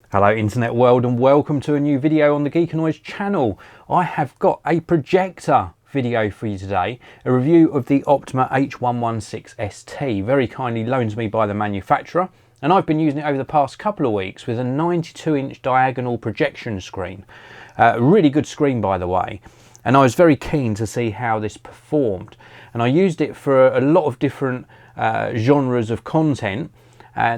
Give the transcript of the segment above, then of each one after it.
Hello internet world and welcome to a new video on the Geek and Noise channel. I have got a projector video for you today, a review of the Optoma H116ST, very kindly loaned to me by the manufacturer, and I've been using it over the past couple of weeks with a 92-inch diagonal projection screen. A really good screen, by the way, and I was very keen to see how this performed, and I used it for a lot of different genres of content.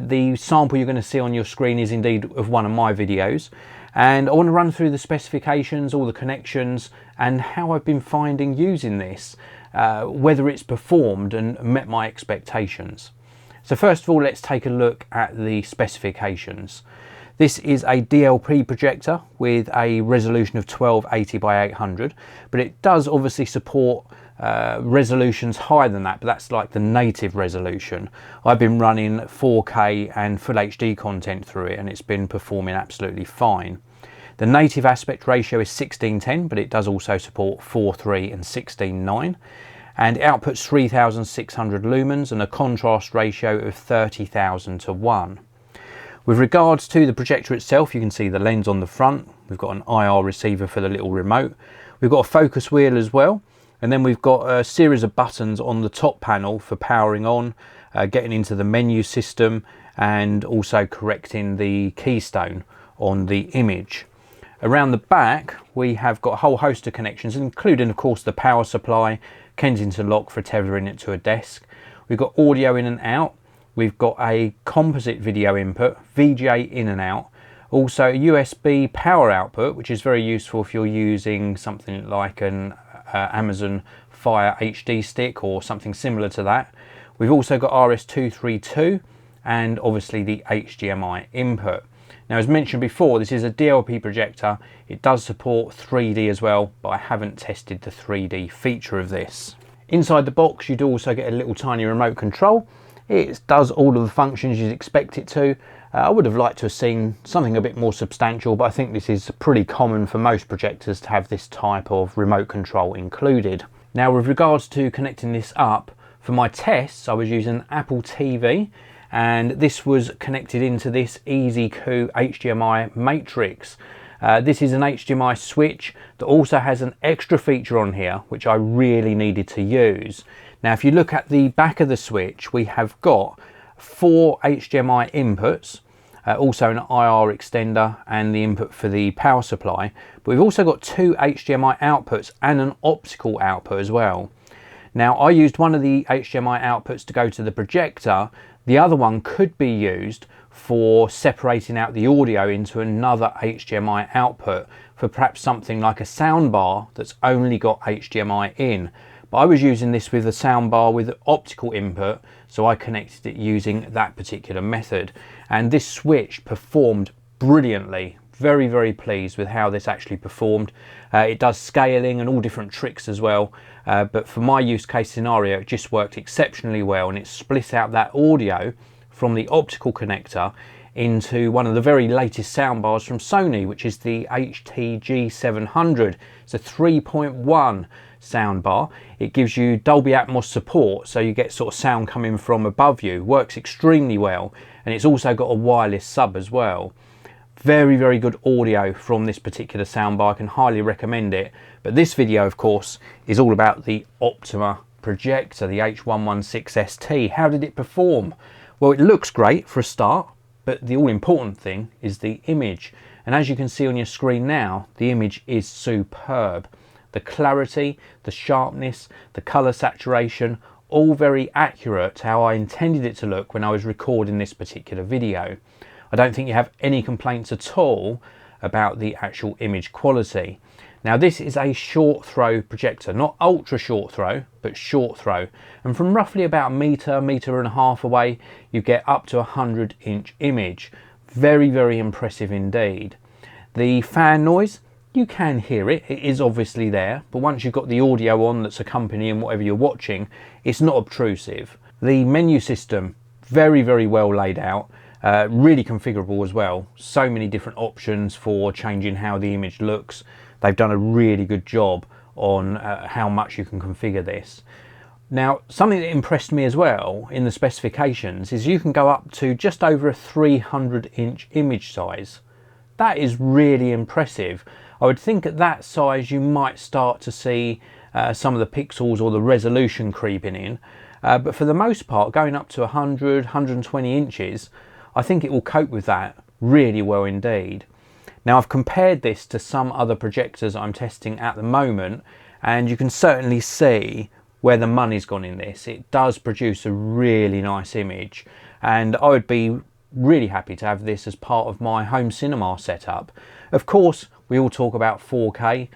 The sample you're going to see on your screen is indeed of one of my videos, and I want to run through the specifications, all the connections, and how I've been finding using this, whether it's performed and met my expectations. So first of all, let's take a look at the specifications. This is a DLP projector with a resolution of 1280 by 800, but it does obviously support resolutions higher than that, but that's like the native resolution. I've been running 4K and full HD content through it, and it's been performing absolutely fine. The native aspect ratio is 16:10, but it does also support 4:3 and 16:9, and it outputs 3600 lumens and a contrast ratio of 30,000 to 1. With regards to the projector itself, you can see the lens on the front. We've got an IR receiver for the little remote. We've got a focus wheel as well. And then we've got a series of buttons on the top panel for powering on, getting into the menu system, and also correcting the keystone on the image. Around the back, we have got a whole host of connections, including of course the power supply, Kensington lock for tethering it to a desk. We've got audio in and out. We've got a composite video input, VGA in and out. Also a USB power output, which is very useful if you're using something like an Amazon Fire HD stick or something similar to that. We've also got RS-232 and obviously the HDMI input. Now, as mentioned before, this is a DLP projector. It does support 3D as well, but I haven't tested the 3D feature of this. Inside the box, you do also get a little tiny remote control. It does all of the functions you'd expect it to. I would have liked to have seen something a bit more substantial, but I think this is pretty common for most projectors to have this type of remote control included. Now, with regards to connecting this up, for my tests I was using an Apple TV, and this was connected into this ezcoo HDMI matrix. This is an HDMI switch that also has an extra feature on here which I really needed to use. Now, if you look at the back of the switch, we have got 4 HDMI inputs, also an IR extender and the input for the power supply, but we've also got 2 HDMI outputs and an optical output as well. Now, I used one of the HDMI outputs to go to the projector. The other one could be used for separating out the audio into another HDMI output for perhaps something like a soundbar that's only got HDMI in. But I was using this with a soundbar with optical input, so I connected it using that particular method. And this switch performed brilliantly. Very, very pleased with how this actually performed. It does scaling and all different tricks as well. But for my use case scenario, it just worked exceptionally well, and it split out that audio from the optical connector into one of the very latest soundbars from Sony, which is the HT-G700. It's a 3.1 soundbar. It gives you Dolby Atmos support, so you get sort of sound coming from above you. Works extremely well, and it's also got a wireless sub as well. Very, very good audio from this particular soundbar. I can highly recommend it. But this video, of course, is all about the Optoma projector, the H116ST. How did it perform? Well, it looks great for a start, but the all-important thing is the image. And as you can see on your screen now, the image is superb. The clarity, the sharpness, the color saturation, all very accurate to how I intended it to look when I was recording this particular video. I don't think you have any complaints at all about the actual image quality. Now, this is a short throw projector, not ultra short throw, but short throw. And from roughly about a metre and a half away, you get up to a 100-inch image. Very, very impressive indeed. The fan noise, you can hear it. It is obviously there, but once you've got the audio on that's accompanying whatever you're watching, it's not obtrusive. The menu system, very, very well laid out. Really configurable as well. So many different options for changing how the image looks. They've done a really good job on how much you can configure this. Now, something that impressed me as well in the specifications is you can go up to just over a 300-inch image size. that is really impressive. I would think at that size you might start to see some of the pixels or the resolution creeping in, but for the most part, going up to 100, 120 inches, I think it will cope with that really well indeed. Now, I've compared this to some other projectors I'm testing at the moment, and you can certainly see where the money's gone in this. It does produce a really nice image, and I would be really happy to have this as part of my home cinema setup. Of course, we all talk about 4K.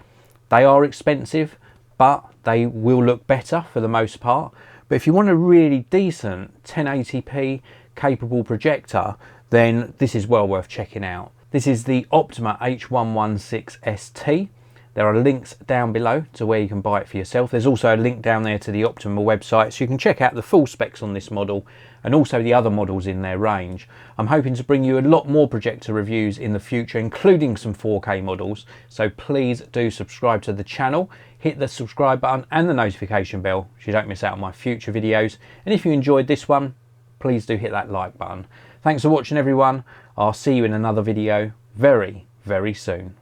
They are expensive, but they will look better for the most part. But if you want a really decent 1080p capable projector, then this is well worth checking out. This is the Optoma H116ST. There are links down below to where you can buy it for yourself. There's also a link down there to the Optoma website, so you can check out the full specs on this model and also the other models in their range. I'm hoping to bring you a lot more projector reviews in the future, including some 4K models, so please do subscribe to the channel, hit the subscribe button and the notification bell so you don't miss out on my future videos. And if you enjoyed this one, please do hit that like button. Thanks for watching, everyone. I'll see you in another video very, very soon.